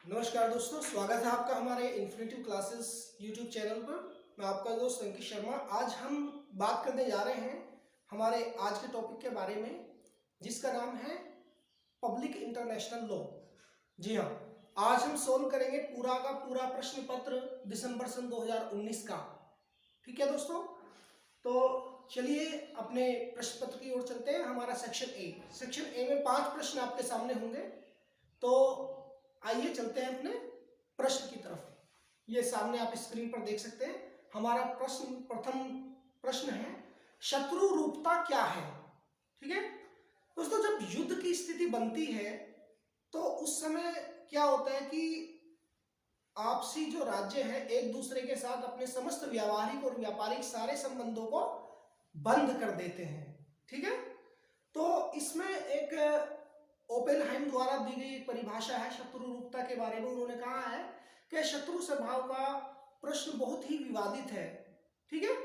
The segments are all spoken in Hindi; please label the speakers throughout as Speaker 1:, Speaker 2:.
Speaker 1: नमस्कार दोस्तों, स्वागत है आपका हमारे इन्फिनिटिव क्लासेस यूट्यूब चैनल पर। मैं आपका दोस्त अंकित शर्मा। आज हम बात करने जा रहे हैं हमारे आज के टॉपिक के बारे में, जिसका नाम है पब्लिक इंटरनेशनल लॉ। जी हाँ, आज हम सोल्व करेंगे पूरा का पूरा प्रश्न पत्र दिसंबर सन 2019 का। ठीक है दोस्तों, तो चलिए अपने प्रश्न पत्र की ओर चलते हैं। हमारा सेक्शन ए में 5 प्रश्न आपके सामने होंगे। तो आइए चलते हैं अपने प्रश्न की तरफ। ये सामने आप स्क्रीन पर देख सकते हैं। हमारा प्रथम प्रश्न है, शत्रु रूपता क्या है। ठीक है दोस्तों, जब युद्ध की स्थिति बनती है तो उस समय क्या होता है कि आपसी जो राज्य है एक दूसरे के साथ अपने समस्त व्यावहारिक और व्यापारिक सारे संबंधों को बंद कर देते हैं। ठीक है, तो इसमें एक ओपेनहाइम द्वारा दी गई एक परिभाषा है शत्रु रूपता के बारे में। उन्होंने कहा है कि शत्रु स्वभाव का प्रश्न बहुत ही विवादित है। ठीक है,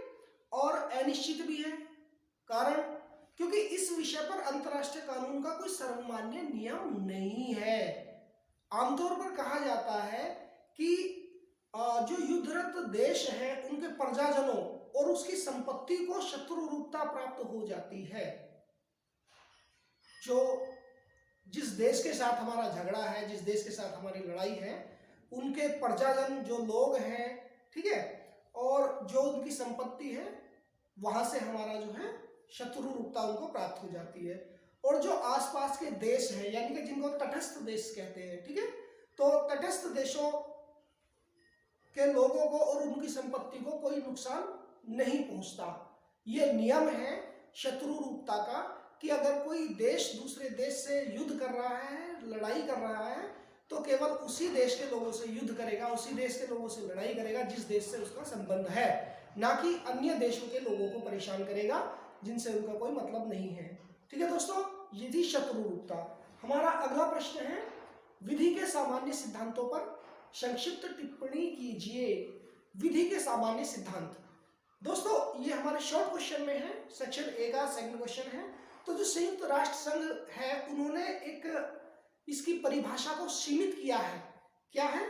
Speaker 1: और अनिश्चित भी है। कारण क्योंकि इस विषय पर अंतर्राष्ट्रीय कानून का कोई सर्वमान्य नियम नहीं है। आमतौर पर कहा जाता है कि जो युद्धरत देश है उनके प्रजाजनों और उसकी संपत्ति को शत्रु रूपता प्राप्त हो जाती है। जो जिस देश के साथ हमारा झगड़ा है, जिस देश के साथ हमारी लड़ाई है, उनके प्रजाजन जो लोग हैं, ठीक है, और जो उनकी संपत्ति है, वहां से हमारा जो है शत्रु रूपता उनको प्राप्त हो जाती है। और जो आसपास के देश हैं, यानी कि जिनको तटस्थ देश कहते हैं, ठीक है, तो तटस्थ देशों के लोगों को और उनकी संपत्ति को कोई नुकसान नहीं पहुंचता। ये नियम है शत्रु रूपता का कि अगर कोई देश दूसरे देश से युद्ध कर रहा है, लड़ाई कर रहा है, तो केवल उसी देश के लोगों से युद्ध करेगा, उसी देश के लोगों से लड़ाई करेगा जिस देश से उसका संबंध है, ना कि अन्य देशों के लोगों को परेशान करेगा जिनसे उनका कोई मतलब नहीं है। ठीक है दोस्तों, ये थी शत्रु रूपता। हमारा अगला प्रश्न है, विधि के सामान्य सिद्धांतों पर संक्षिप्त टिप्पणी कीजिए। विधि के सामान्य सिद्धांत दोस्तों, ये हमारे शॉर्ट क्वेश्चन में है, सेक्शन ए का सेकंड क्वेश्चन है। तो जो संयुक्त राष्ट्र संघ है उन्होंने एक इसकी परिभाषा को सीमित किया है। क्या है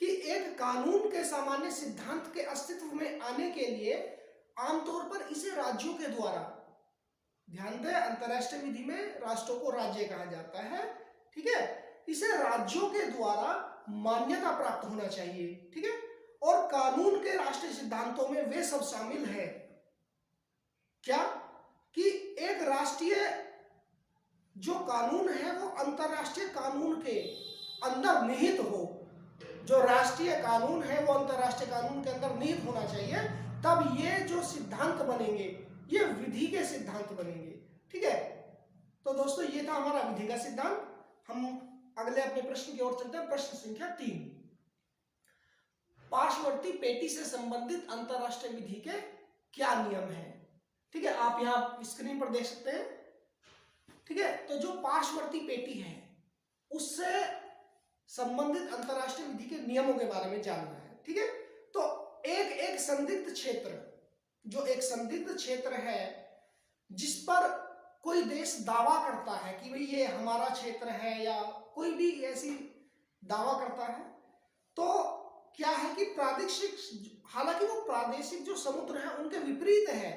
Speaker 1: कि एक कानून के सामान्य सिद्धांत के अस्तित्व में आने के लिए आमतौर पर इसे राज्यों के द्वारा, ध्यान दें अंतरराष्ट्रीय विधि में राष्ट्रों को राज्य कहा जाता है, ठीक है, इसे राज्यों के द्वारा मान्यता प्राप्त होना चाहिए। ठीक है, और कानून के राष्ट्रीय सिद्धांतों में वे सब शामिल है क्या कि एक राष्ट्रीय जो कानून है वो अंतरराष्ट्रीय कानून के अंदर निहित हो। जो राष्ट्रीय कानून है वो अंतरराष्ट्रीय कानून के अंदर निहित होना चाहिए, तब ये जो सिद्धांत बनेंगे ये विधि के सिद्धांत बनेंगे। ठीक है, तो दोस्तों ये था हमारा विधि का सिद्धांत। हम अगले अपने प्रश्न की ओर चलते हैं। प्रश्न संख्या 3, पार्श्ववर्ती पेटी से संबंधित अंतरराष्ट्रीय विधि के क्या नियम हैं। ठीक है, आप यहां स्क्रीन पर देख सकते हैं। ठीक है, तो जो पार्श्ववर्ती पेटी है उससे संबंधित अंतरराष्ट्रीय विधि के नियमों के बारे में जानना है। ठीक है, तो एक संदिग्ध क्षेत्र, जो एक संदिग्ध क्षेत्र है जिस पर कोई देश दावा करता है कि भाई ये हमारा क्षेत्र है, या कोई भी ऐसी दावा करता है, तो क्या है कि प्रादेशिक, हालांकि वो प्रादेशिक जो समुद्र है उनके विपरीत है,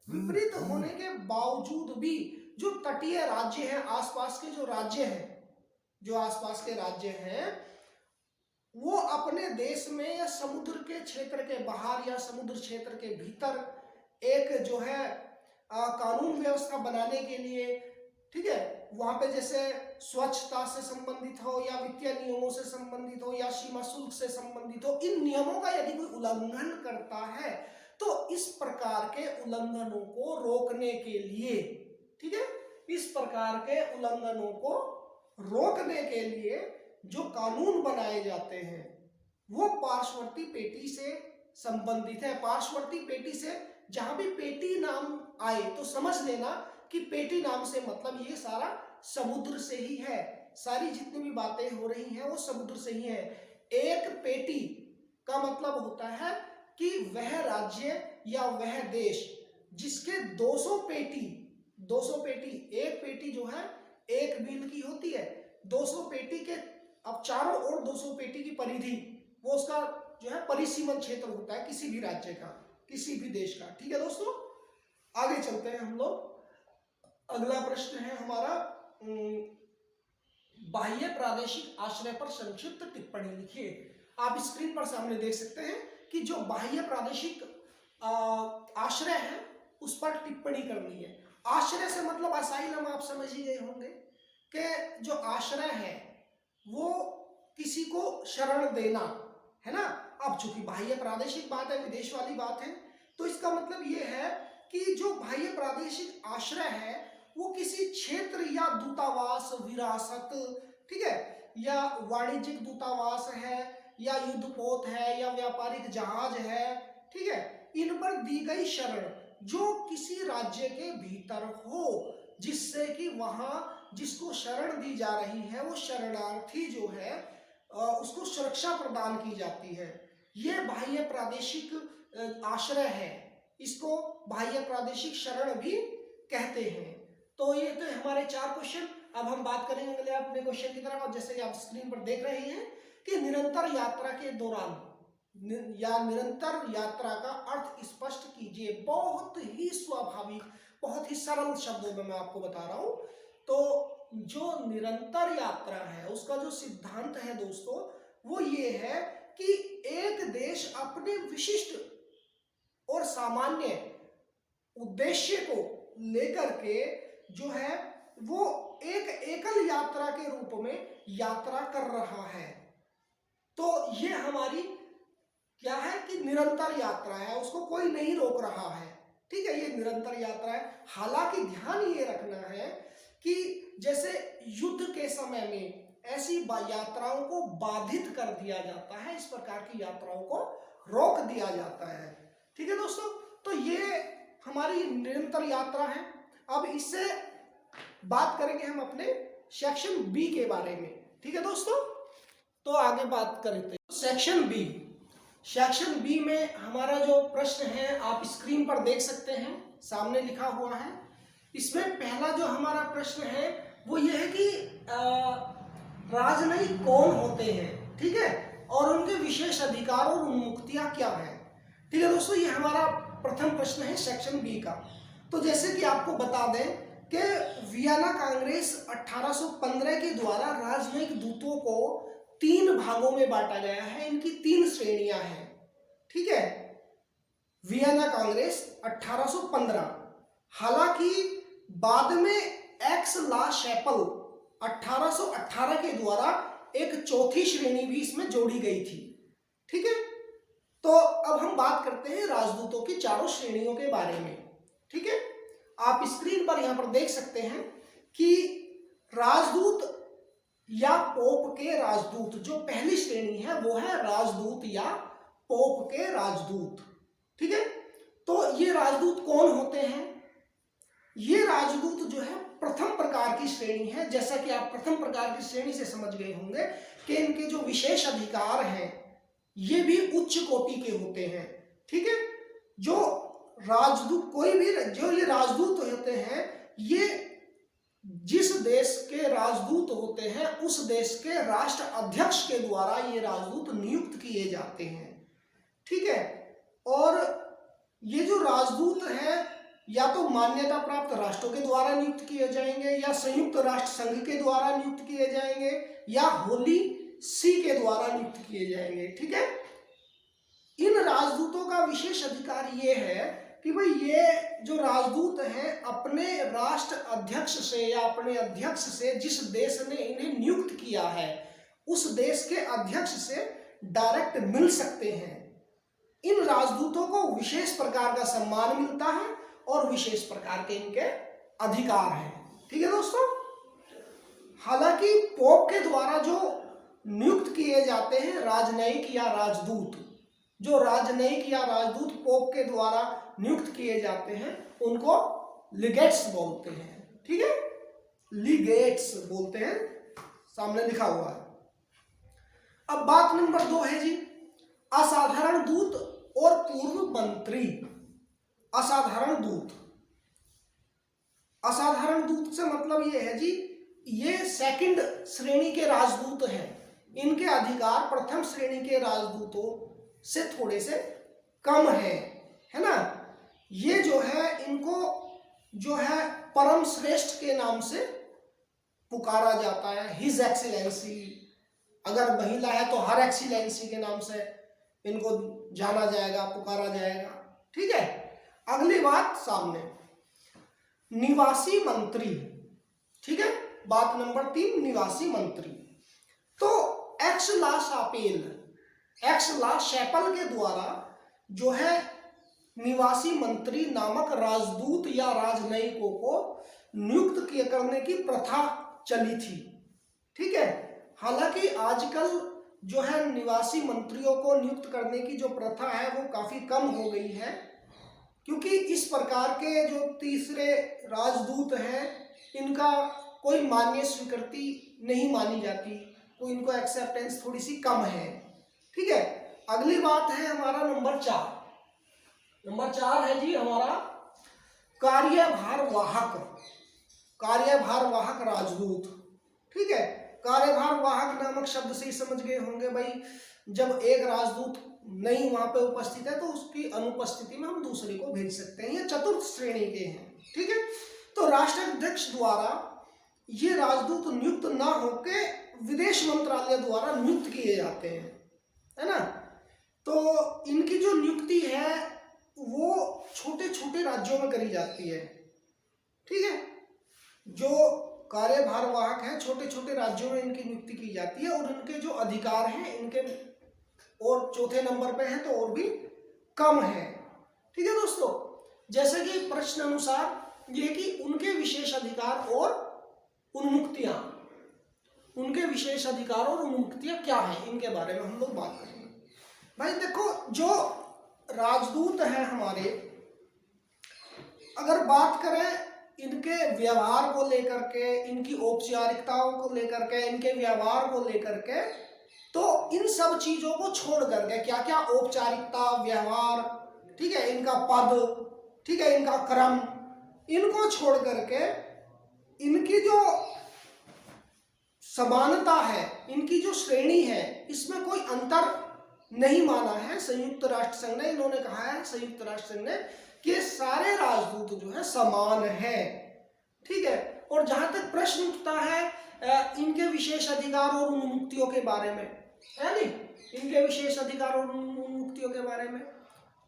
Speaker 1: विपरीत होने के बावजूद भी जो तटीय राज्य हैं, आसपास के जो राज्य हैं, जो आसपास के राज्य हैं, वो अपने देश में या समुद्र के क्षेत्र के बाहर या समुद्र क्षेत्र के भीतर एक जो है कानून व्यवस्था बनाने के लिए, ठीक है, वहां पे जैसे स्वच्छता से संबंधित हो या वित्तीय नियमों से संबंधित हो या सीमा शुल्क से संबंधित हो, इन नियमों का यदि कोई उल्लंघन करता है तो इस प्रकार के उल्लंघनों को रोकने के लिए, ठीक है, इस प्रकार के उल्लंघनों को रोकने के लिए जो कानून बनाए जाते हैं वो पार्श्ववर्ती पेटी से संबंधित है। पार्श्ववर्ती पेटी से, जहां भी पेटी नाम आए तो समझ लेना कि पेटी नाम से मतलब ये सारा समुद्र से ही है। सारी जितनी भी बातें हो रही हैं वो समुद्र से ही है। एक पेटी का मतलब होता है कि वह राज्य या वह देश जिसके 200 पेटी, एक पेटी जो है एक मील की होती है, 200 पेटी के अब चारों ओर 200 पेटी की परिधि, वो उसका जो है परिसीमन क्षेत्र होता है किसी भी राज्य का, किसी भी देश का। ठीक है दोस्तों, आगे चलते हैं हम लोग। अगला प्रश्न है हमारा, बाह्य प्रादेशिक आश्रय पर संक्षिप्त टिप्पणी लिखिए। आप स्क्रीन पर सामने देख सकते हैं कि जो बाह्य प्रादेशिक आश्रय है उस पर टिप्पणी करनी है। आश्रय से मतलब असाइलम, आप समझ ही गए होंगे कि जो आश्रय है वो किसी को शरण देना है ना। अब चूंकि बाह्य प्रादेशिक बात है, विदेश वाली बात है, तो इसका मतलब ये है कि जो बाह्य प्रादेशिक आश्रय है वो किसी क्षेत्र या दूतावास, विरासत, ठीक है, या वाणिज्यिक दूतावास है, या युद्धपोत है, या व्यापारिक जहाज है, ठीक है, इन पर दी गई शरण जो किसी राज्य के भीतर हो, जिससे कि वहां जिसको शरण दी जा रही है वो शरणार्थी जो है उसको सुरक्षा प्रदान की जाती है। ये बाह्य प्रादेशिक आश्रय है, इसको बाह्य प्रादेशिक शरण भी कहते हैं। तो ये तो हमारे 4 क्वेश्चन। अब हम बात करेंगे अगले अपने क्वेश्चन की तरफ। अब जैसे कि आप स्क्रीन पर देख रहे हैं कि निरंतर यात्रा के दौरान या निरंतर यात्रा का अर्थ स्पष्ट कीजिए। बहुत ही स्वाभाविक, बहुत ही सरल शब्दों में मैं आपको बता रहा हूं। तो जो निरंतर यात्रा है उसका जो सिद्धांत है दोस्तों वो ये है कि एक देश अपने विशिष्ट और सामान्य उद्देश्य को लेकर के जो है वो एक एकल यात्रा के रूप में यात्रा कर रहा है। तो ये हमारी क्या है कि निरंतर यात्रा है, उसको कोई नहीं रोक रहा है। ठीक है, ये निरंतर यात्रा है। हालांकि ध्यान ये रखना है कि जैसे युद्ध के समय में ऐसी यात्राओं को बाधित कर दिया जाता है, इस प्रकार की यात्राओं को रोक दिया जाता है। ठीक है दोस्तों, तो ये हमारी निरंतर यात्रा है। अब इससे बात करेंगे हम अपने सेक्शन बी के बारे में। ठीक है दोस्तों, तो आगे बात करते हैं सेक्शन बी। सेक्शन बी में हमारा जो प्रश्न है आप स्क्रीन पर देख सकते हैं, सामने लिखा हुआ है। इसमें पहला जो हमारा प्रश्न है वो ये है कि राजनयिक कौन होते हैं, ठीक है, और उनके विशेष अधिकार और उन्मुक्तियां क्या है। ठीक है दोस्तों, ये हमारा प्रथम प्रश्न है सेक्शन बी का। तो जैसे कि आपको बता दें कि वियना कांग्रेस 1815 के द्वारा राजनयिक दूतों को 3 भागों में बांटा गया है। इनकी 3 श्रेणियां हैं। ठीक है, वियना कांग्रेस 1815। हालांकि बाद में एक्स ला शैपल 1818 के द्वारा एक चौथी श्रेणी भी इसमें जोड़ी गई थी। ठीक है, तो अब हम बात करते हैं राजदूतों की 4 श्रेणियों के बारे में। ठीक है, आप स्क्रीन पर यहां पर देख सकते हैं कि राजदूत या पोप के राजदूत, जो पहली श्रेणी है वो है राजदूत या पोप के राजदूत। ठीक है, तो ये राजदूत कौन होते हैं? ये राजदूत जो है प्रथम प्रकार की श्रेणी है। जैसा कि आप प्रथम प्रकार की श्रेणी से समझ गए होंगे कि इनके जो विशेष अधिकार हैं ये भी उच्च कोटि के होते हैं। ठीक है, जो राजदूत कोई भी जो ये राजदूत होते हैं ये जिस देश के राजदूत होते हैं उस देश के राष्ट्र अध्यक्ष के द्वारा ये राजदूत नियुक्त किए जाते हैं। ठीक है, और ये जो राजदूत हैं या तो मान्यता प्राप्त राष्ट्रों के द्वारा नियुक्त किए जाएंगे, या संयुक्त राष्ट्र संघ के द्वारा नियुक्त किए जाएंगे, या होली सी के द्वारा नियुक्त किए जाएंगे। ठीक है, इन राजदूतों का विशेष अधिकार ये है कि भाई ये जो राजदूत हैं अपने राष्ट्र अध्यक्ष से या अपने अध्यक्ष से, जिस देश ने इन्हें नियुक्त किया है उस देश के अध्यक्ष से डायरेक्ट मिल सकते हैं। इन राजदूतों को विशेष प्रकार का सम्मान मिलता है और विशेष प्रकार के इनके अधिकार हैं। ठीक है दोस्तों, हालांकि पोप के द्वारा जो नियुक्त किए जाते हैं राजनयिक या राजदूत, जो राजनयिक या राजदूत पोप के द्वारा नियुक्त किए जाते हैं उनको लीगेट्स बोलते हैं। ठीक है, लीगेट्स बोलते हैं, सामने लिखा हुआ है। अब बात नंबर 2 है जी असाधारण दूत और पूर्व मंत्री। असाधारण दूत, असाधारण दूत से मतलब ये है जी ये सेकंड श्रेणी के राजदूत हैं। इनके अधिकार प्रथम श्रेणी के राजदूतों से थोड़े से कम है ना। ये जो है इनको जो है परम श्रेष्ठ के नाम से पुकारा जाता है, हिज एक्सीलेंसी। अगर महिला है तो हर एक्सीलेंसी के नाम से इनको जाना जाएगा, पुकारा जाएगा। ठीक है, अगली बात सामने, निवासी मंत्री। ठीक है, बात नंबर 3, निवासी मंत्री। तो एक्स ला शैपल के द्वारा जो है निवासी मंत्री नामक राजदूत या राजनयिकों को नियुक्त करने की प्रथा चली थी। ठीक है, हालांकि आजकल जो है निवासी मंत्रियों को नियुक्त करने की जो प्रथा है वो काफी कम हो गई है, क्योंकि इस प्रकार के जो तीसरे राजदूत हैं इनका कोई मान्य स्वीकृति नहीं मानी जाती, कोई इनको एक्सेप्टेंस थोड़ी सी कम है। ठीक है, अगली बात है हमारा नंबर 4। नंबर 4 है जी हमारा कार्यभार वाहक राजदूत। ठीक है, कार्यभार वाहक नामक शब्द से ही समझ गए होंगे भाई, जब एक राजदूत नहीं वहां पे उपस्थित है तो उसकी अनुपस्थिति में हम दूसरे को भेज सकते हैं। ये चतुर्थ श्रेणी के हैं। ठीक है, तो राष्ट्राध्यक्ष द्वारा ये राजदूत नियुक्त ना होके विदेश मंत्रालय द्वारा नियुक्त किए जाते हैं, है ना। तो इनकी जो नियुक्ति है वो छोटे छोटे राज्यों में करी जाती है। ठीक है, जो कार्यभार वाहक है छोटे छोटे राज्यों में इनकी नियुक्ति की जाती है, और इनके जो अधिकार हैं इनके और चौथे नंबर पे हैं तो और भी कम है। ठीक है दोस्तों, जैसे कि प्रश्न अनुसार ये कि उनके विशेष अधिकार और उन्मुक्तियां, उनके विशेष अधिकार और उन्मुक्तियां क्या है, इनके बारे में हम लोग बात करेंगे। भाई देखो, जो राजदूत हैं हमारे, अगर बात करें इनके व्यवहार को लेकर के, इनकी औपचारिकताओं को लेकर के, इनके व्यवहार को लेकर के, तो इन सब चीजों को छोड़ करके, क्या क्या औपचारिकता, व्यवहार, ठीक है, इनका पद, ठीक है, इनका क्रम, इनको छोड़ करके इनकी जो समानता है, इनकी जो श्रेणी है, इसमें कोई अंतर नहीं माना है संयुक्त राष्ट्र संघ ने। इन्होंने कहा है संयुक्त राष्ट्र संघ ने कि सारे राजदूत जो है समान है। ठीक है, और जहां तक प्रश्न उठता है इनके विशेष अधिकार और उन्मुक्तियों के बारे में, है नहीं, इनके विशेष अधिकार और उन्मुक्तियों के बारे में,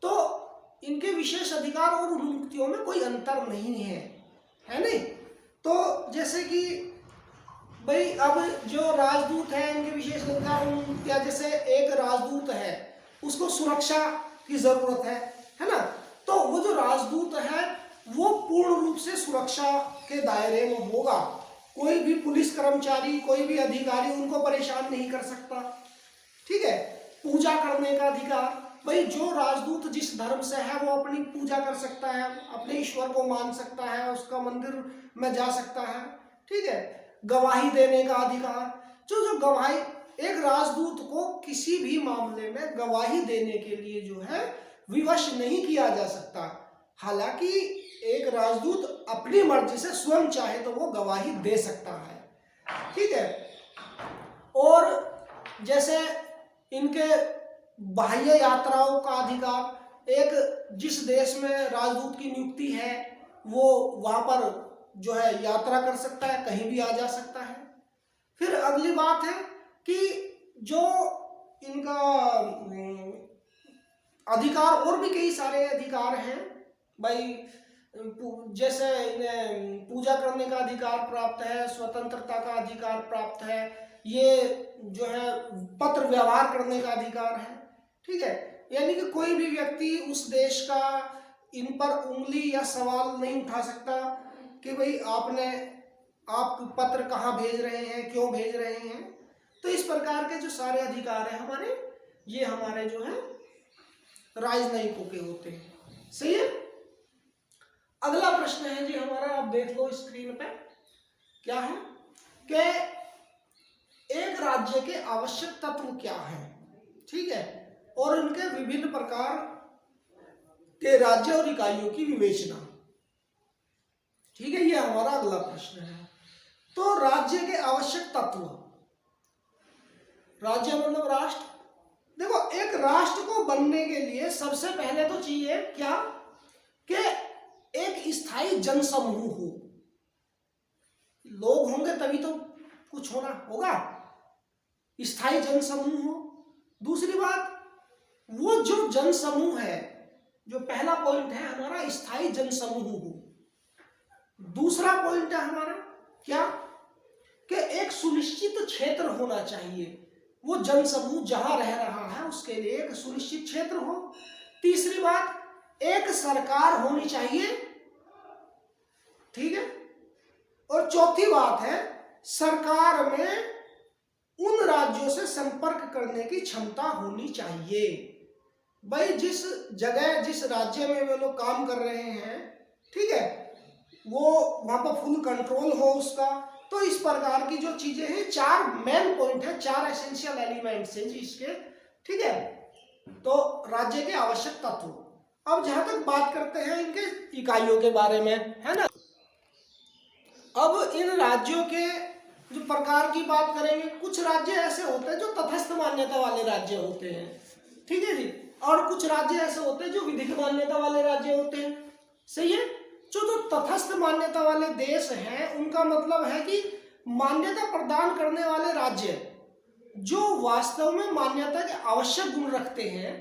Speaker 1: तो इनके विशेष अधिकार और उन्मुक्तियों में कोई अंतर नहीं है नहीं। तो जैसे कि भाई अब जो राजदूत है इनके विशेष अधिकार, या जैसे एक राजदूत है उसको सुरक्षा की जरूरत है ना, तो वो जो राजदूत है वो पूर्ण रूप से सुरक्षा के दायरे में होगा। कोई भी पुलिस कर्मचारी, कोई भी अधिकारी उनको परेशान नहीं कर सकता। ठीक है, पूजा करने का अधिकार, भाई जो राजदूत जिस धर्म से है वो अपनी पूजा कर सकता है, अपने ईश्वर को मान सकता है, उसका मंदिर में जा सकता है। ठीक है, गवाही देने का अधिकार, जो गवाही, एक राजदूत को किसी भी मामले में गवाही देने के लिए जो है विवश नहीं किया जा सकता। हालांकि एक राजदूत अपनी मर्जी से स्वयं चाहे तो वो गवाही दे सकता है। ठीक है, और जैसे इनके बाह्य यात्राओं का अधिकार, एक जिस देश में राजदूत की नियुक्ति है वो वहां पर जो है यात्रा कर सकता है, कहीं भी आ जा सकता है। फिर अगली बात है कि जो इनका अधिकार, और भी कई सारे अधिकार हैं भाई, जैसे इन्हें पूजा करने का अधिकार प्राप्त है, स्वतंत्रता का अधिकार प्राप्त है, ये जो है पत्र व्यवहार करने का अधिकार है। ठीक है, यानी कि कोई भी व्यक्ति उस देश का इन पर उंगली या सवाल नहीं उठा सकता कि भाई आप पत्र कहाँ भेज रहे हैं, क्यों भेज रहे हैं। तो इस प्रकार के जो सारे अधिकार हैं हमारे, ये हमारे जो है राजनयिकों के होते हैं। सही है। अगला प्रश्न है जी हमारा, आप देख लो स्क्रीन पे, क्या है कि एक राज्य के आवश्यक तत्व क्या है। ठीक है, और उनके विभिन्न प्रकार के राज्य और इकाइयों की विवेचना। ठीक है, ये हमारा अगला प्रश्न है। तो राज्य के आवश्यक तत्व, राज्य मतलब राष्ट्र। देखो, एक राष्ट्र को बनने के लिए सबसे पहले तो चाहिए क्या कि एक स्थायी जनसमूह हो। लोग होंगे तभी तो कुछ होगा, स्थायी जनसमूह हो। दूसरी बात, वो जो जनसमूह है, जो पहला पॉइंट है हमारा, स्थायी जनसमूह हो। दूसरा पॉइंट है हमारा क्या कि एक सुनिश्चित क्षेत्र होना चाहिए, वो जनसमूह जहां रह रहा है उसके लिए एक सुनिश्चित क्षेत्र हो। तीसरी बात, एक सरकार होनी चाहिए, ठीक है। और चौथी बात है, सरकार में उन राज्यों से संपर्क करने की क्षमता होनी चाहिए। भाई जिस जगह जिस राज्य में वे लोग काम कर रहे हैं, ठीक है, वो वहां पर फुल कंट्रोल हो उसका। तो इस प्रकार की जो चीजें हैं, 4 मेन पॉइंट है, 4 एसेंशियल एलिमेंट्स हैं जिसके, ठीक है। तो राज्य के आवश्यक तत्व। अब जहां तक बात करते हैं इनके इकाइयों के बारे में, है ना। अब इन राज्यों के जो प्रकार की बात करेंगे, कुछ राज्य ऐसे होते हैं जो तटस्थ मान्यता वाले राज्य होते हैं, ठीक है जी। और कुछ राज्य ऐसे होते हैं जो विधिक मान्यता वाले राज्य होते हैं, सही है। जो तटस्थ मान्यता वाले देश हैं, उनका मतलब है कि मान्यता प्रदान करने वाले राज्य जो वास्तव में मान्यता के आवश्यक गुण रखते हैं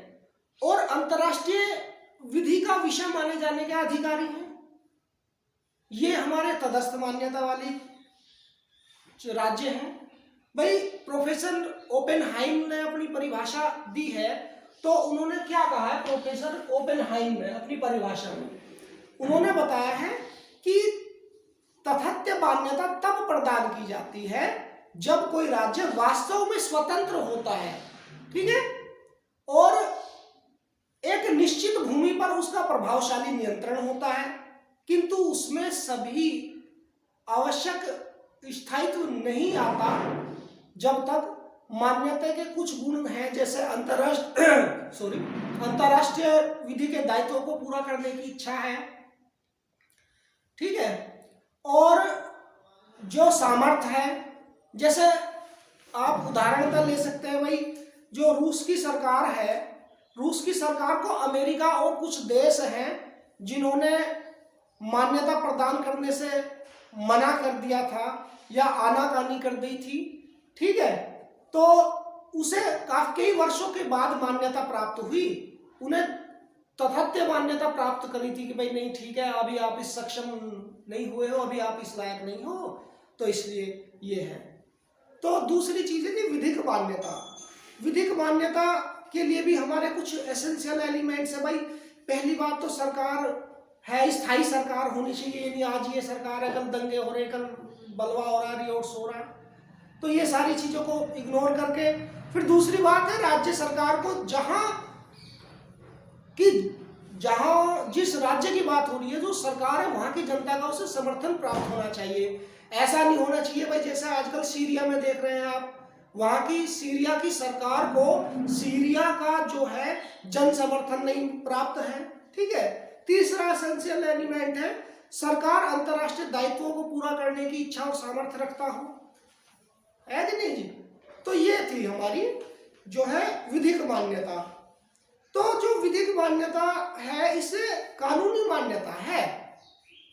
Speaker 1: और अंतर्राष्ट्रीय विधि का विषय माने जाने के अधिकारी हैं, ये हमारे तटस्थ मान्यता वाली राज्य हैं। भाई प्रोफेसर ओपेनहाइम ने अपनी परिभाषा दी है, तो उन्होंने क्या कहा है, प्रोफेसर ओपेनहाइम ने अपनी परिभाषा में उन्होंने बताया है कि तथात्य मान्यता तब प्रदान की जाती है जब कोई राज्य वास्तव में स्वतंत्र होता है, ठीक है, और एक निश्चित भूमि पर उसका प्रभावशाली नियंत्रण होता है, किंतु उसमें सभी आवश्यक स्थायित्व नहीं आता जब तक मान्यता के कुछ गुण हैं, जैसे अंतरराष्ट्रीय विधि के दायित्वों को पूरा करने की इच्छा है, ठीक है, और जो सामर्थ्य है। जैसे आप उदाहरणतः ले सकते हैं, भाई जो रूस की सरकार है, रूस की सरकार को अमेरिका और कुछ देश हैं जिन्होंने मान्यता प्रदान करने से मना कर दिया था या आनाकानी कर दी थी, ठीक है, तो उसे कई वर्षों के बाद मान्यता प्राप्त हुई। उन्हें तथात्य मान्यता प्राप्त करी थी कि भाई नहीं, ठीक है, अभी आप इस सक्षम नहीं हुए हो, अभी आप इस लायक नहीं हो, तो इसलिए ये है। तो दूसरी चीज है कि विधिक मान्यता। विधिक मान्यता के लिए भी हमारे कुछ एसेंशियल एलिमेंट्स है। भाई पहली बात तो सरकार है, स्थायी सरकार होनी चाहिए, यानी आज ये सरकार है, कल दंगे हो रहे, कल बलवा हो रहा, रिवोल्ट्स हो रहा, तो ये सारी चीजों को इग्नोर करके। फिर दूसरी बात है, राज्य सरकार को जहां जिस राज्य की बात हो रही है, जो सरकार है, वहां की जनता का उसे समर्थन प्राप्त होना चाहिए। ऐसा नहीं होना चाहिए भाई जैसा आजकल सीरिया में देख रहे हैं आप, वहां की सीरिया की सरकार को सीरिया का जो है जन समर्थन नहीं प्राप्त है, ठीक है। तीसरा एसेंशियल एलिमेंट है, सरकार अंतरराष्ट्रीय दायित्वों को पूरा करने की इच्छा और सामर्थ्य रखता हो, है कि नहीं जी। तो ये थी हमारी जो है विधिक मान्यता। तो जो विधिक मान्यता है, इससे कानूनी मान्यता है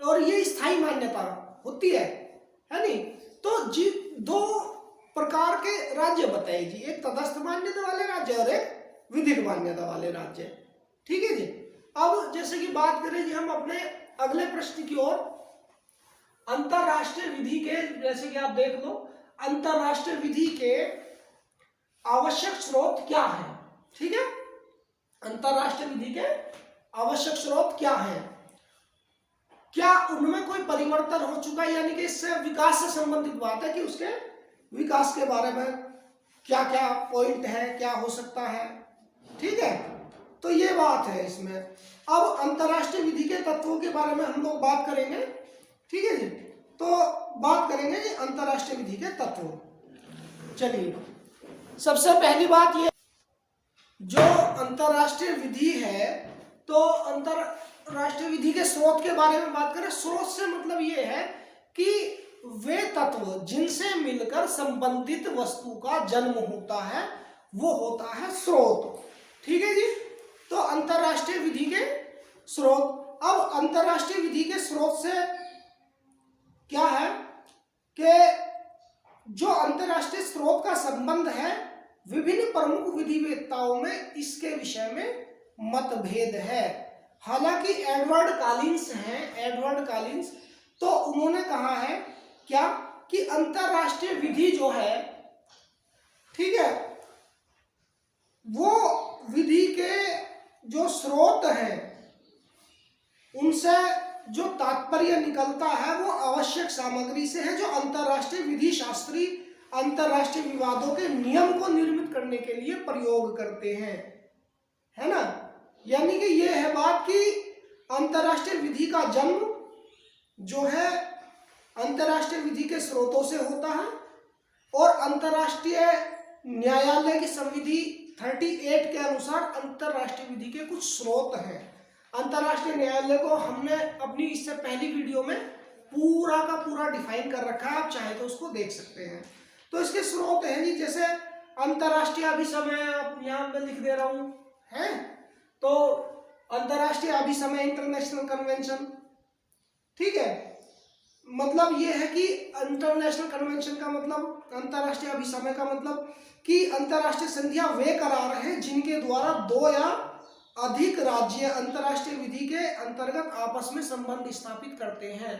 Speaker 1: और ये स्थायी मान्यता होती है नहीं। तो दो प्रकार के राज्य बताए जी, एक तटस्थ मान्यता वाले राज्य और एक विधिक मान्यता वाले राज्य, ठीक है जी। अब जैसे कि बात करें जी हम अपने अगले प्रश्न की ओर, अंतरराष्ट्रीय विधि के, जैसे कि आप देख लो, अंतरराष्ट्रीय विधि के आवश्यक स्रोत क्या है, ठीक है। अंतरराष्ट्रीय विधि के आवश्यक स्रोत क्या है, क्या उनमें कोई परिवर्तन हो चुका है, यानी कि इससे विकास से संबंधित बात है कि उसके विकास के बारे में क्या क्या पॉइंट है, क्या हो सकता है, ठीक है। तो ये बात है इसमें। अब अंतरराष्ट्रीय विधि के तत्वों के बारे में हम लोग बात करेंगे, ठीक है जी। तो बात करेंगे जी अंतरराष्ट्रीय विधि के तत्व। चलिए, सबसे पहली बात ये, जो अंतरराष्ट्रीय विधि है, तो अंतरराष्ट्रीय विधि के स्रोत के बारे में बात करें। स्रोत से मतलब ये है कि वे तत्व जिनसे मिलकर संबंधित वस्तु का जन्म होता है वो होता है स्रोत। ठीक है जी। तो अंतरराष्ट्रीय विधि के स्रोत। अब अंतरराष्ट्रीय विधि के स्रोत से क्या है कि जो अंतरराष्ट्रीय स्रोत का संबंध है, विभिन्न प्रमुख विधिवेत्ताओं में इसके विषय में मतभेद है। हालांकि एडवर्ड कॉलिंस तो उन्होंने कहा है क्या कि अंतरराष्ट्रीय विधि जो है, ठीक है, वो विधि के जो स्रोत हैं उनसे जो तात्पर्य निकलता है वो आवश्यक सामग्री से है जो अंतरराष्ट्रीय विधि शास्त्री अंतरराष्ट्रीय विवादों के नियम को निर्मित करने के लिए प्रयोग करते हैं, है ना। यानी कि ये है बात कि अंतरराष्ट्रीय विधि का जन्म जो है अंतरराष्ट्रीय विधि के स्रोतों से होता है और अंतरराष्ट्रीय न्यायालय की संविधि 38 के अनुसार अंतरराष्ट्रीय विधि के कुछ स्रोत हैं। अंतरराष्ट्रीय न्यायालय को हमने अपनी इससे पहली वीडियो में पूरा का पूरा डिफाइन कर रखा है, आप चाहे तो उसको देख सकते हैं। तो इसके स्रोत हैं जी, जैसे अंतरराष्ट्रीय अभिसमय, आप यहाँ पे लिख दे रहा हूँ, है तो अंतरराष्ट्रीय अभिसमय इंटरनेशनल कन्वेंशन, ठीक है। मतलब ये है कि इंटरनेशनल कन्वेंशन का मतलब, अंतरराष्ट्रीय अभिसमय का मतलब कि अंतरराष्ट्रीय संधियां वे करार हैं जिनके द्वारा दो या अधिक राज्य अंतरराष्ट्रीय विधि के अंतर्गत आपस में संबंध स्थापित करते हैं।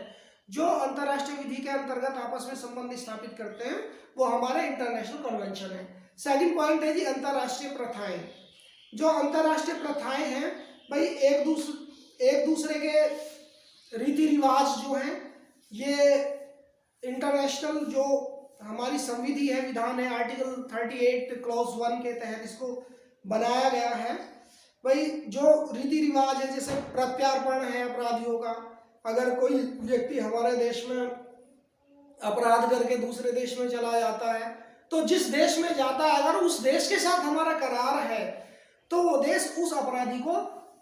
Speaker 1: जो अंतरराष्ट्रीय विधि के अंतर्गत आपस में संबंध स्थापित करते हैं वो हमारे इंटरनेशनल कन्वेंशन है। सेकंड पॉइंट है जी अंतरराष्ट्रीय प्रथाएं। जो अंतरराष्ट्रीय प्रथाएं हैं भाई, एक दूसरे के रीति रिवाज जो हैं, ये इंटरनेशनल जो हमारी संविधि है, विधान है, आर्टिकल 38 क्लॉज 1 के तहत इसको बनाया गया है। भाई जो रीति रिवाज है, जैसे प्रत्यार्पण है अपराधियों का, अगर कोई व्यक्ति हमारे देश में अपराध करके दूसरे देश में चला जाता है तो जिस देश में जाता है अगर उस देश के साथ हमारा करार है तो वो देश उस अपराधी को,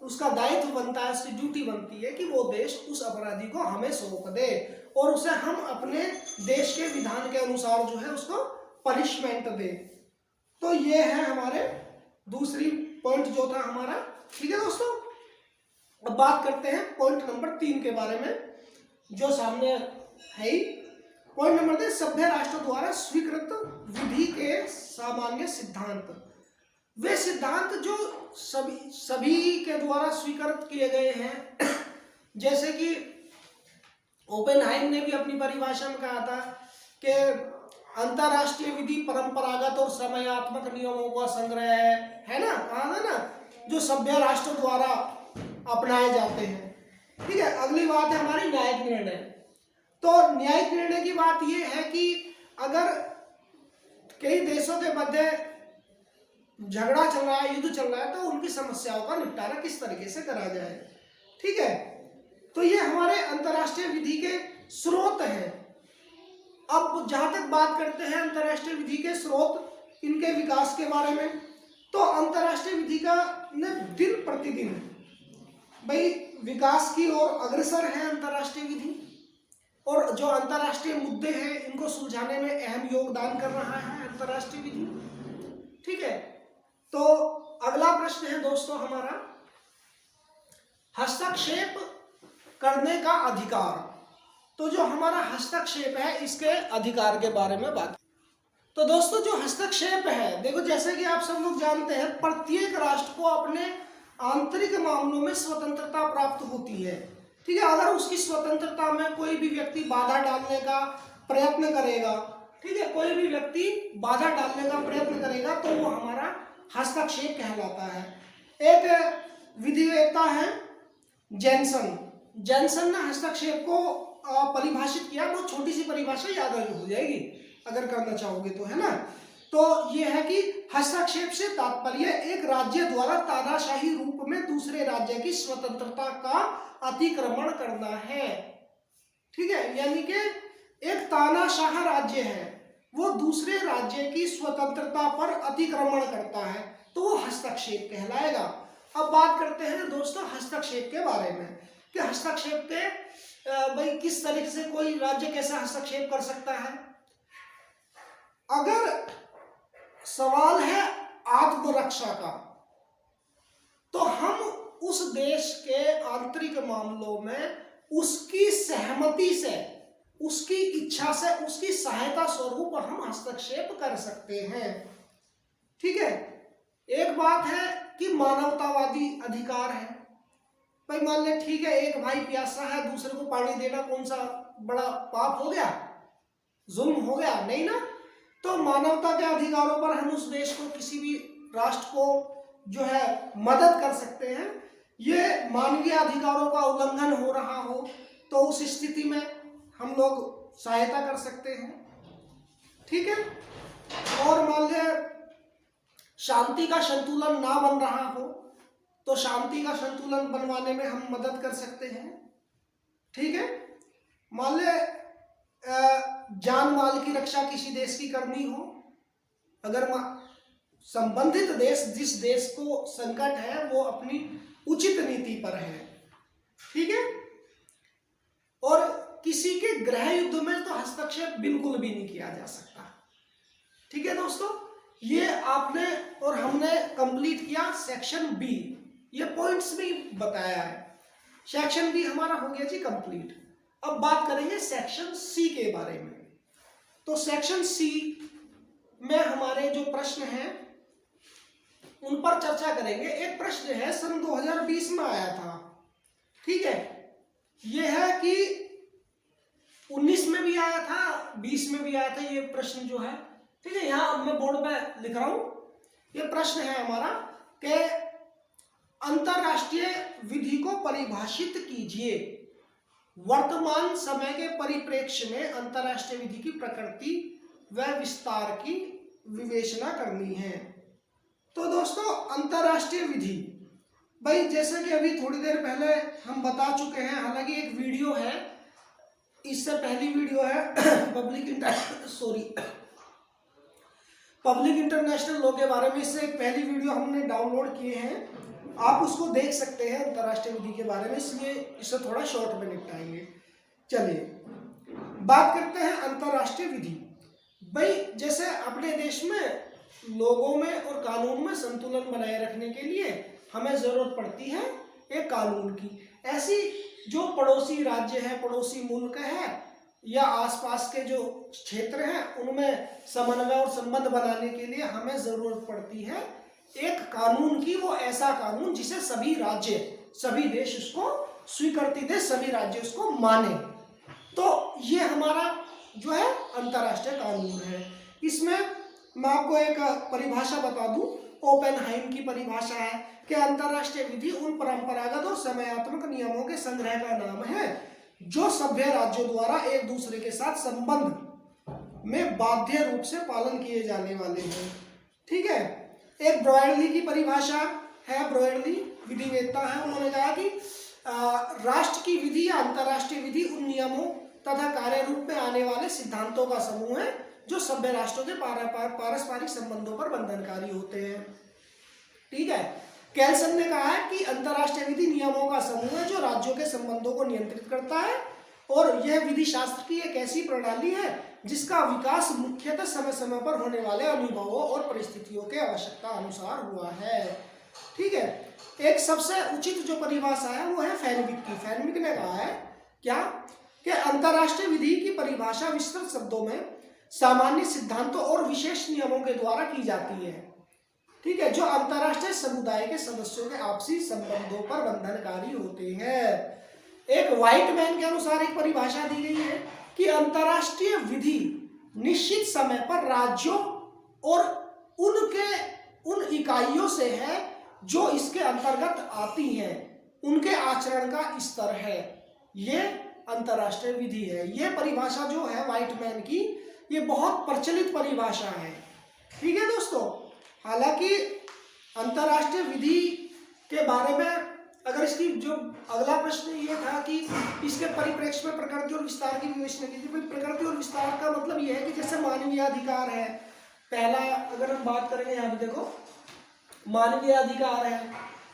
Speaker 1: उसका दायित्व बनता है, उसकी ड्यूटी बनती है कि वो देश उस अपराधी को हमें सौंप दे और उसे हम अपने देश के विधान के अनुसार जो है उसको पनिशमेंट दे। तो ये है हमारे दूसरी पॉइंट जो था हमारा, ठीक है दोस्तों। अब बात करते हैं पॉइंट नंबर 3 के बारे में जो सामने है ही। पॉइंट नंबर 3, सभ्य राष्ट्र द्वारा स्वीकृत विधि के सामान्य सिद्धांत। वे सिद्धांत जो सभी के द्वारा स्वीकृत किए गए हैं, जैसे कि ओपेनहाइम ने भी अपनी परिभाषा में कहा था कि अंतरराष्ट्रीय विधि परंपरागत और समयात्मक नियमों का संग्रह है ना, कहा था ना, जो सभ्य राष्ट्र द्वारा अपनाए जाते हैं। ठीक है, अगली बात है हमारी न्यायिक निर्णय। तो न्यायिक निर्णय की बात यह है कि अगर कई देशों के मध्य झगड़ा चल रहा है, युद्ध चल रहा है, तो उनकी समस्याओं का निपटारा किस तरीके से करा जाए। ठीक है, तो ये हमारे अंतरराष्ट्रीय विधि के स्रोत हैं। अब जहां तक बात करते हैं अंतरराष्ट्रीय विधि के स्रोत, इनके विकास के बारे में, तो अंतरराष्ट्रीय विधि का दिन प्रतिदिन भाई विकास की ओर अग्रसर है अंतरराष्ट्रीय विधि, और जो अंतरराष्ट्रीय मुद्दे हैं इनको सुलझाने में अहम योगदान कर रहा है अंतरराष्ट्रीय विधि। ठीक है, तो अगला प्रश्न है दोस्तों हमारा, हस्तक्षेप करने का अधिकार। तो जो हमारा हस्तक्षेप है इसके अधिकार के बारे में बात। तो दोस्तों जो हस्तक्षेप है, देखो जैसे कि आप सब लोग जानते हैं, प्रत्येक राष्ट्र को अपने आंतरिक मामलों में स्वतंत्रता प्राप्त होती है। ठीक है, अगर उसकी स्वतंत्रता में कोई भी व्यक्ति बाधा डालने का प्रयत्न करेगा, ठीक है, कोई भी व्यक्ति बाधा डालने का प्रयत्न करेगा तो वो हमारा हस्तक्षेप कहलाता है। एक विधिवेत्ता है जैनसन ने हस्तक्षेप को परिभाषित किया। बहुत छोटी सी परिभाषा याद हो जाएगी अगर करना चाहोगे तो, है ना। तो ये है कि हस्तक्षेप से तात्पर्य एक राज्य द्वारा तानाशाही रूप में दूसरे राज्य की स्वतंत्रता का अतिक्रमण करना है। ठीक है, यानी कि एक तानाशाह राज्य है, वो दूसरे राज्य की स्वतंत्रता पर अतिक्रमण करता है, तो वो हस्तक्षेप कहलाएगा। अब बात करते हैं दोस्तों हस्तक्षेप के बारे में कि हस्तक्षेप के भाई किस तरीके से कोई राज्य कैसा हस्तक्षेप कर सकता है। अगर सवाल है आत्मरक्षा का, तो हम उस देश के आंतरिक मामलों में उसकी सहमति से, उसकी इच्छा से, उसकी सहायता स्वरूप हम हस्तक्षेप कर सकते हैं। ठीक है। एक बात है कि मानवतावादी अधिकार है। भाई मान ले ठीक है, एक भाई प्यासा है, दूसरे को पानी देना कौन सा बड़ा पाप हो गया, जुल्म हो गया? नहीं ना। तो मानवता के अधिकारों पर हम उस देश को, किसी भी राष्ट्र को जो है मदद कर सकते हैं। ये मानवीय अधिकारों का उल्लंघन हो रहा हो तो उस स्थिति में हम लोग सहायता कर सकते हैं। ठीक है। और मान ले शांति का संतुलन ना बन रहा हो तो शांति का संतुलन बनवाने में हम मदद कर सकते हैं। ठीक है। मान ले जान माल की रक्षा किसी देश की करनी हो, अगर संबंधित देश, जिस देश को संकट है, वो अपनी उचित नीति पर है। ठीक है। और किसी के गृह युद्ध में तो हस्तक्षेप बिल्कुल भी नहीं किया जा सकता। ठीक है दोस्तों, ये आपने और हमने कंप्लीट किया सेक्शन बी। ये पॉइंट्स भी बताया है। सेक्शन बी हमारा हो गया जी कंप्लीट। अब बात करेंगे सेक्शन सी के बारे में। तो सेक्शन सी में हमारे जो प्रश्न हैं उन पर चर्चा करेंगे। एक प्रश्न है सन 2020 में आया था। ठीक है। यह है कि 19 में भी आया था, 20 में भी आया था ये प्रश्न जो है। ठीक है। यहां मैं बोर्ड पे लिख रहा हूं। ये प्रश्न है हमारा कि अंतरराष्ट्रीय विधि को परिभाषित कीजिए। वर्तमान समय के परिप्रेक्ष्य में अंतरराष्ट्रीय विधि की प्रकृति व विस्तार की विवेचना करनी है। तो दोस्तों अंतरराष्ट्रीय विधि, भाई जैसे कि अभी थोड़ी देर पहले हम बता चुके हैं, हालांकि एक वीडियो है, इससे पहली वीडियो है पब्लिक इंटरनेशनल लॉ के बारे में। इससे एक पहली वीडियो हमने डाउनलोड किए हैं, आप उसको देख सकते हैं अंतरराष्ट्रीय विधि के बारे में, इसलिए इसे थोड़ा शॉर्ट में निपटाएंगे। चलिए बात करते हैं अंतरराष्ट्रीय विधि। भाई जैसे अपने देश में लोगों में और कानून में संतुलन बनाए रखने के लिए हमें जरूरत पड़ती है एक कानून की। ऐसी जो पड़ोसी राज्य है, पड़ोसी मुल्क है या आसपास के जो क्षेत्र हैं, उनमें समन्वय और संबंध बनाने के लिए हमें जरूरत पड़ती है एक कानून की। वो ऐसा कानून जिसे सभी राज्य, सभी देश उसको स्वीकृति दे, सभी राज्य उसको माने। तो ये हमारा जो है अंतरराष्ट्रीय कानून है। इसमें मैं आपको एक परिभाषा बता दूं, ओपेनहाइम की परिभाषा है कि अंतरराष्ट्रीय विधि उन परंपरागत और समयात्मक नियमों के संग्रह का नाम है जो सभ्य राज्यों द्वारा एक दूसरे के साथ संबंध में बाध्य रूप से पालन किए जाने वाले हैं। ठीक है। एक ब्रॉयडली की परिभाषा है, ब्रॉयडली विधिवेत्ता है, उन्होंने कहा कि राष्ट्र की विधि या अंतरराष्ट्रीय विधि उन नियमों तथा कार्य रूप में आने वाले सिद्धांतों का समूह है जो सभ्य राष्ट्रों के पारस्परिक संबंधों पर बंधनकारी होते हैं। ठीक है। कैल्सन ने कहा है कि अंतरराष्ट्रीय विधि नियमों का समूह है जो राज्यों के संबंधों को नियंत्रित करता है, और यह विधि शास्त्र की एक ऐसी प्रणाली है जिसका विकास मुख्यतः समय समय पर होने वाले अनुभवों और परिस्थितियों के आवश्यकता अनुसार हुआ है। ठीक है। एक सबसे उचित जो परिभाषा है वो है फैनविक की। फैनविक ने कहा है क्या कि अंतरराष्ट्रीय विधि की परिभाषा विस्तृत शब्दों में सामान्य सिद्धांतों और विशेष नियमों के द्वारा की जाती है। ठीक है। जो अंतरराष्ट्रीय समुदाय के सदस्यों के आपसी संबंधों पर बंधनकारी होते हैं। एक व्हाइट मैन के अनुसार एक परिभाषा दी गई है कि अंतरराष्ट्रीय विधि निश्चित समय पर राज्यों और उन इकाइयों से है जो इसके अंतर्गत आती हैं, उनके आचरण का स्तर है, ये अंतरराष्ट्रीय विधि है। ये परिभाषा जो है व्हाइट मैन की, ये बहुत प्रचलित परिभाषा है। ठीक है दोस्तों। हालांकि अंतरराष्ट्रीय विधि के बारे में अगर इसकी जो अगला प्रश्न ये था कि इसके परिप्रेक्ष्य में प्रकृति और विस्तार की विवेचना कीजिए। प्रकृति और विस्तार का मतलब यह है कि जैसे मानवीय अधिकार है, पहला अगर हम बात करेंगे यहाँ पे देखो मानवीय अधिकार है।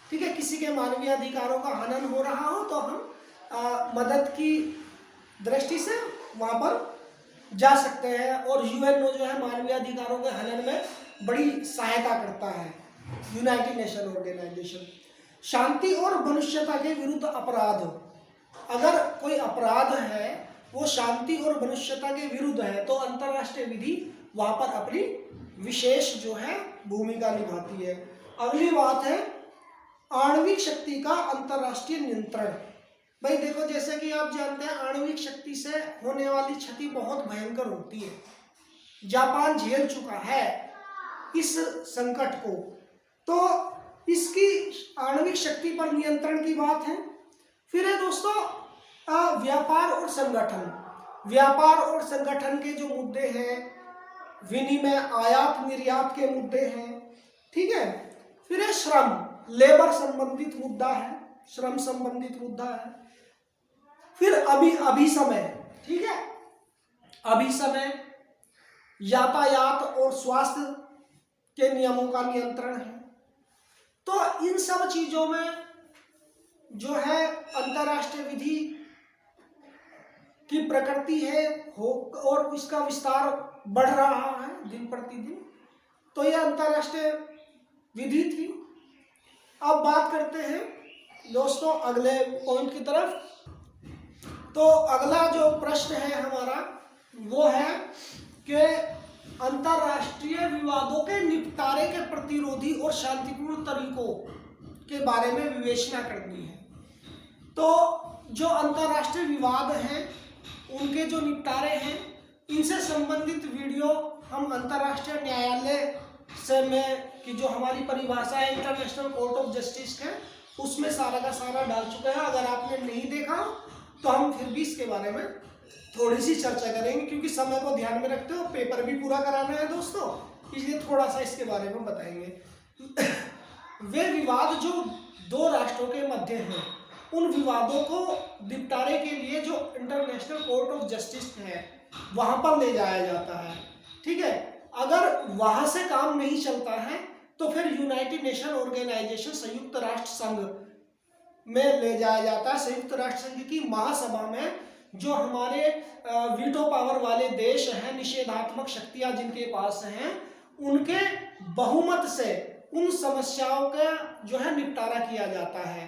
Speaker 1: ठीक है। किसी के मानवीय अधिकारों का हनन हो रहा हो तो हम मदद की दृष्टि से वहां पर जा सकते हैं। और यूएनओ जो है मानवीय अधिकारों के हनन में बड़ी सहायता करता है, यूनाइटेड नेशन ऑर्गेनाइजेशन। शांति और मनुष्यता के विरुद्ध अपराध, अगर कोई अपराध है वो शांति और मनुष्यता के विरुद्ध है तो अंतरराष्ट्रीय विधि वहां पर अपनी विशेष जो है भूमिका निभाती है। अगली बात है आणविक शक्ति का अंतरराष्ट्रीय नियंत्रण। भाई देखो, जैसे कि आप जानते हैं आणविक शक्ति से होने वाली क्षति बहुत भयंकर होती है। जापान झेल चुका है इस संकट को, तो इसकी आणविक शक्ति पर नियंत्रण की बात है। फिर है दोस्तों व्यापार और संगठन। व्यापार और संगठन के जो मुद्दे हैं, विनिमय, आयात निर्यात के मुद्दे हैं, ठीक है। फिर है श्रम, लेबर संबंधित मुद्दा है, श्रम संबंधित मुद्दा है। फिर अभिसमय, ठीक है, अभिसमय, यातायात और स्वास्थ्य के नियमों का नियंत्रण है। तो इन सब चीजों में जो है अंतरराष्ट्रीय विधि की प्रकृति है हो और इसका विस्तार बढ़ रहा है दिन प्रतिदिन। तो यह अंतरराष्ट्रीय विधि थी। अब बात करते हैं दोस्तों अगले पॉइंट की तरफ। तो अगला जो प्रश्न है हमारा वो है कि अंतरराष्ट्रीय विवादों के निपटारे के प्रतिरोधी और शांतिपूर्ण तरीकों के बारे में विवेचना करनी है। तो जो अंतरराष्ट्रीय विवाद हैं उनके जो निपटारे हैं, इनसे संबंधित वीडियो हम अंतरराष्ट्रीय न्यायालय से में की जो हमारी परिभाषा है इंटरनेशनल कोर्ट ऑफ जस्टिस है उसमें सारा का सारा डाल चुके हैं। अगर आपने नहीं देखा तो हम फिर भी इसके बारे में थोड़ी सी चर्चा करेंगे, क्योंकि समय को ध्यान में रखते हो पेपर भी पूरा कराना है दोस्तों, इसलिए थोड़ा सा इसके बारे में बताएंगे। वे विवाद जो दो राष्ट्रों के मध्य हैं, उन विवादों को निपटारे के लिए जो इंटरनेशनल कोर्ट ऑफ जस्टिस है वहां पर ले जाया जाता है, ठीक है। अगर वहां से काम नहीं चलता है तो फिर यूनाइटेड नेशन ऑर्गेनाइजेशन, संयुक्त राष्ट्र संघ में ले जाया जाता है। संयुक्त राष्ट्र संघ की महासभा में जो हमारे वीटो पावर वाले देश हैं, निषेधात्मक शक्तियां जिनके पास हैं, उनके बहुमत से उन समस्याओं का जो है निपटारा किया जाता है,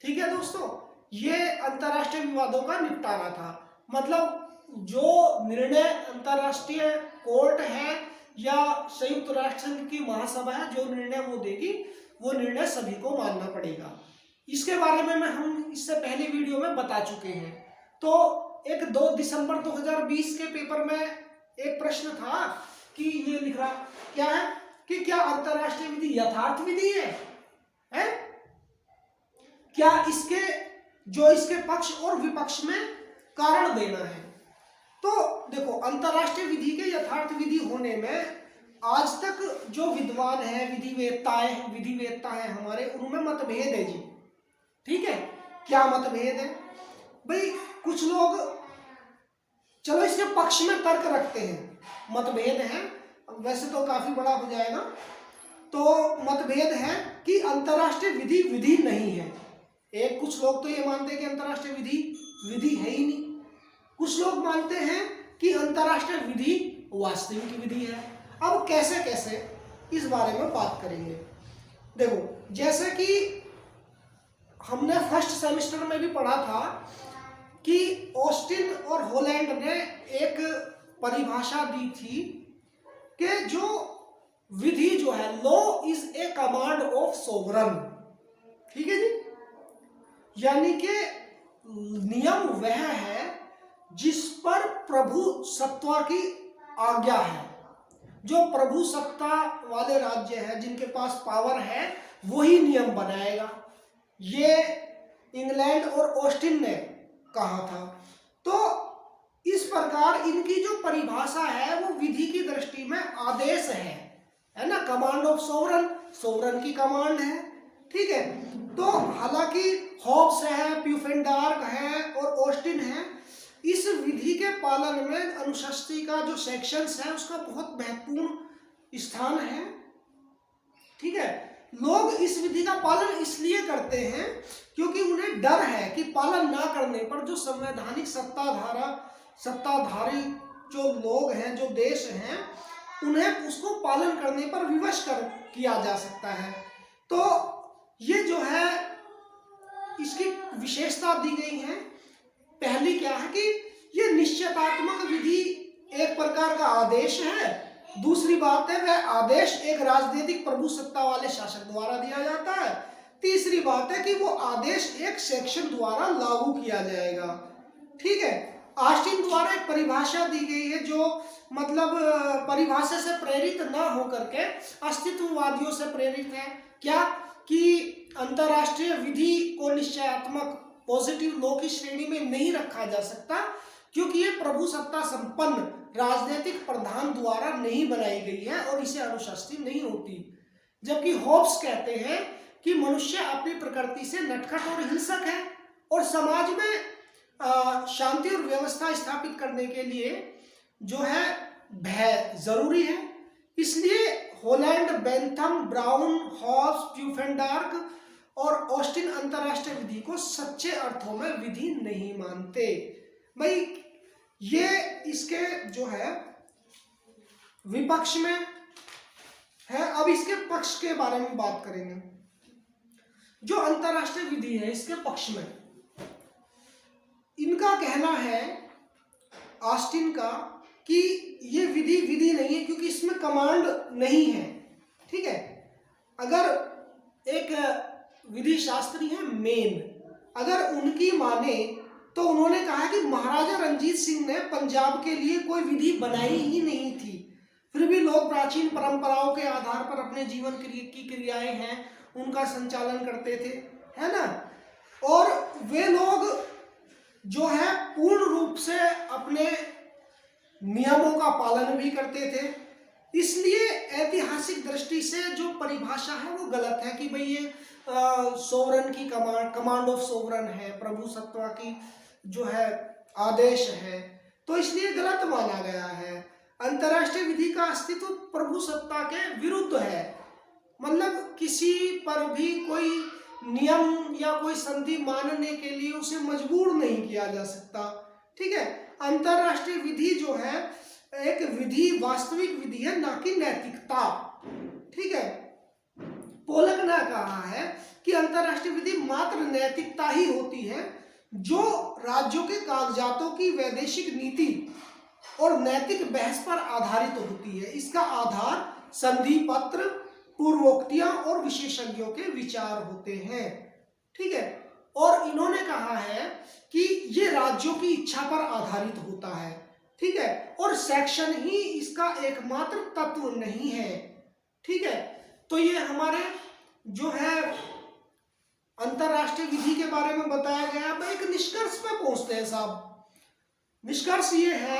Speaker 1: ठीक है दोस्तों। ये अंतरराष्ट्रीय विवादों का निपटारा था। मतलब जो निर्णय अंतरराष्ट्रीय कोर्ट है या संयुक्त राष्ट्र संघ की महासभा है, जो निर्णय वो देगी वो निर्णय सभी को मानना पड़ेगा। इसके बारे में हम इससे पहले वीडियो में बता चुके हैं। तो एक 2 दिसंबर 2020 के पेपर में एक प्रश्न था कि ये लिख रहा क्या है कि क्या अंतरराष्ट्रीय विधि यथार्थ विधि है? क्या इसके पक्ष और विपक्ष में कारण देना है। तो देखो, अंतरराष्ट्रीय विधि के यथार्थ विधि होने में आज तक जो विद्वान है, विधिवेत्ता है हमारे, उनमें मतभेद है जी, ठीक है। क्या मतभेद है भाई? कुछ लोग चलो इसके पक्ष में तर्क रखते हैं, मतभेद है, वैसे तो काफी बड़ा हो जाएगा। तो मतभेद है कि अंतरराष्ट्रीय विधि नहीं है। कुछ लोग तो ये मानते हैं कि अंतरराष्ट्रीय विधि है ही नहीं। कुछ लोग मानते हैं कि अंतरराष्ट्रीय विधि वास्तविक विधि है। अब कैसे इस बारे में बात करेंगे। देखो, जैसे कि हमने फर्स्ट सेमेस्टर में भी पढ़ा था कि ऑस्टिन और हॉलैंड ने एक परिभाषा दी थी कि जो विधि जो है, law is a command of sovereign, ठीक है जी। यानी कि नियम वह है जिस पर प्रभु सत्ता की आज्ञा है। जो प्रभु सत्ता वाले राज्य है, जिनके पास पावर है, वही नियम बनाएगा। ये इंग्लैंड और ऑस्टिन ने कहा था। तो इस प्रकार इनकी जो परिभाषा है वो विधि की दृष्टि में आदेश है ना, कमांड ऑफ सोवरन की कमांड है, ठीक है। तो हालांकि हॉब्स है, प्यूफेंडार्क है और ऑस्टिन है, इस विधि के पालन में अनुशास्त्री का जो सेक्शंस है उसका बहुत महत्वपूर्ण स्थान है, ठीक है। लोग इस विधि का पालन इसलिए करते हैं क्योंकि उन्हें डर है कि पालन ना करने पर जो संवैधानिक सत्ताधारी जो लोग हैं, जो देश हैं, उन्हें उसको पालन करने पर विवश किया जा सकता है। तो ये जो है इसकी विशेषता दी गई है। पहली क्या है कि ये निश्चयतात्मक विधि एक प्रकार का आदेश है। दूसरी बात है वह आदेश एक राजनीतिक प्रभु सत्ता वाले शासक द्वारा दिया जाता है। तीसरी बात है कि वो आदेश एक सेक्शन द्वारा लागू किया जाएगा। ठीक है, ऑस्टिन द्वारा एक परिभाषा दी गई है जो मतलब परिभाषा से प्रेरित ना होकर के अस्तित्ववादियों से प्रेरित है। क्या कि अंतरराष्ट्रीय विधि को निश्चयात्मक पॉजिटिव लॉ की श्रेणी में नहीं रखा जा सकता क्योंकि ये प्रभु सत्ता संपन्न राजनीतिक प्रधान द्वारा नहीं बनाई गई है और इसे अनुशासित नहीं होती। जबकि होब्स कहते हैं कि मनुष्य अपनी प्रकृति से नटखट और हिंसक है और समाज में शांति और व्यवस्था स्थापित करने के लिए जो है भय जरूरी है। इसलिए हॉलैंड, बेंथम, ब्राउन, हॉब्स, प्यूफेंडार्क और ऑस्टिन अंतरराष्ट्रीय विधि को सच्चे अर्थों में विधि नहीं मानते। भाई ये इसके जो है विपक्ष में है। अब इसके पक्ष के बारे में बात करेंगे। जो अंतरराष्ट्रीय विधि है इसके पक्ष में इनका कहना है ऑस्टिन का कि ये विधि नहीं है क्योंकि इसमें कमांड नहीं है। ठीक है, अगर एक विधि शास्त्री है मेन, अगर उनकी माने तो उन्होंने कहा कि महाराजा रंजीत सिंह ने पंजाब के लिए कोई विधि बनाई ही नहीं थी, फिर भी लोग प्राचीन परंपराओं के आधार पर अपने जीवन की क्रियाएं हैं उनका संचालन करते थे, है ना। और वे लोग जो है पूर्ण रूप से अपने नियमों का पालन भी करते थे। इसलिए ऐतिहासिक दृष्टि से जो परिभाषा है वो गलत है कि भाई ये सोवरन की कमांड ऑफ सोवरन है, प्रभु सत्ता की जो है आदेश है, तो इसलिए गलत माना गया है। अंतरराष्ट्रीय विधि का अस्तित्व प्रभु सत्ता के विरुद्ध है, मतलब किसी पर भी कोई नियम या कोई संधि मानने के लिए उसे मजबूर नहीं किया जा सकता। ठीक है, अंतरराष्ट्रीय विधि जो है एक विधि वास्तविक विधि है, ना कि नैतिकता। ठीक है, पोलक ने कहा है कि अंतरराष्ट्रीय विधि मात्र नैतिकता ही होती है जो राज्यों के कागजातों की वैदेशिक नीति और नैतिक बहस पर आधारित होती है। इसका आधार संधि पत्र, पूर्वोक्तियां और विशेषज्ञों के विचार होते हैं। ठीक है, और इन्होंने कहा है कि ये राज्यों की इच्छा पर आधारित होता है। ठीक है, और सेक्शन ही इसका एकमात्र तत्व नहीं है। ठीक है, तो ये हमारे जो है अंतरराष्ट्रीय विधि के बारे में बताया गया। अब एक निष्कर्ष पे पहुंचते हैं साहब। निष्कर्ष ये है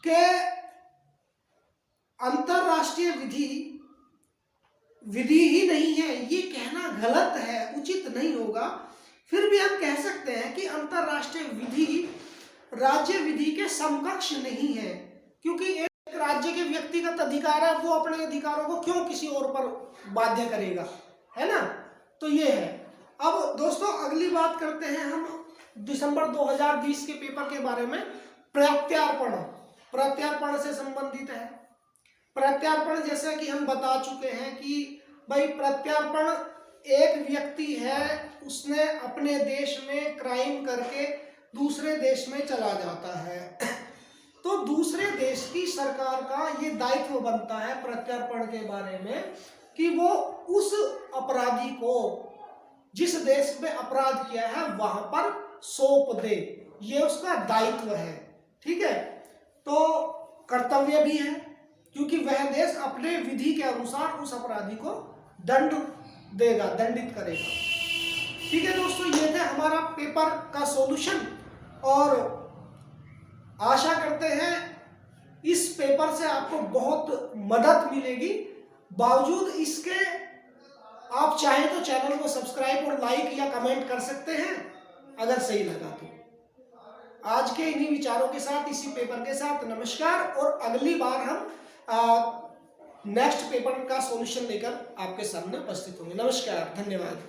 Speaker 1: कि अंतरराष्ट्रीय विधि ही नहीं है, ये कहना गलत है, उचित नहीं होगा। फिर भी हम कह सकते हैं कि अंतरराष्ट्रीय विधि राज्य विधि के समकक्ष नहीं है, क्योंकि एक राज्य के व्यक्तिगत अधिकार है, वो अपने अधिकारों को क्यों किसी और पर बाध्य करेगा, है ना। तो ये है। अब दोस्तों अगली बात करते हैं हम दिसंबर 2020 के पेपर के बारे में। प्रत्यार्पण से संबंधित है। प्रत्यार्पण जैसा कि हम बता चुके हैं कि भाई प्रत्यार्पण एक व्यक्ति है, उसने अपने देश में क्राइम करके दूसरे देश में चला जाता है, तो दूसरे देश की सरकार का ये दायित्व बनता है प्रत्यार्पण के बारे में कि वो उस अपराधी को जिस देश में अपराध किया है वहां पर सौंप दे, ये उसका दायित्व है। ठीक है, तो कर्तव्य भी है क्योंकि वह देश अपने विधि के अनुसार उस अपराधी को दंड देगा, दंडित करेगा। ठीक है दोस्तों, ये थे हमारा पेपर का सॉल्यूशन और आशा करते हैं इस पेपर से आपको बहुत मदद मिलेगी। बावजूद इसके आप चाहें तो चैनल को सब्सक्राइब और लाइक या कमेंट कर सकते हैं अगर सही लगा तो। आज के इन्हीं विचारों के साथ, इसी पेपर के साथ नमस्कार। और अगली बार हम नेक्स्ट पेपर का सॉल्यूशन लेकर आपके सामने उपस्थित होंगे। नमस्कार, धन्यवाद।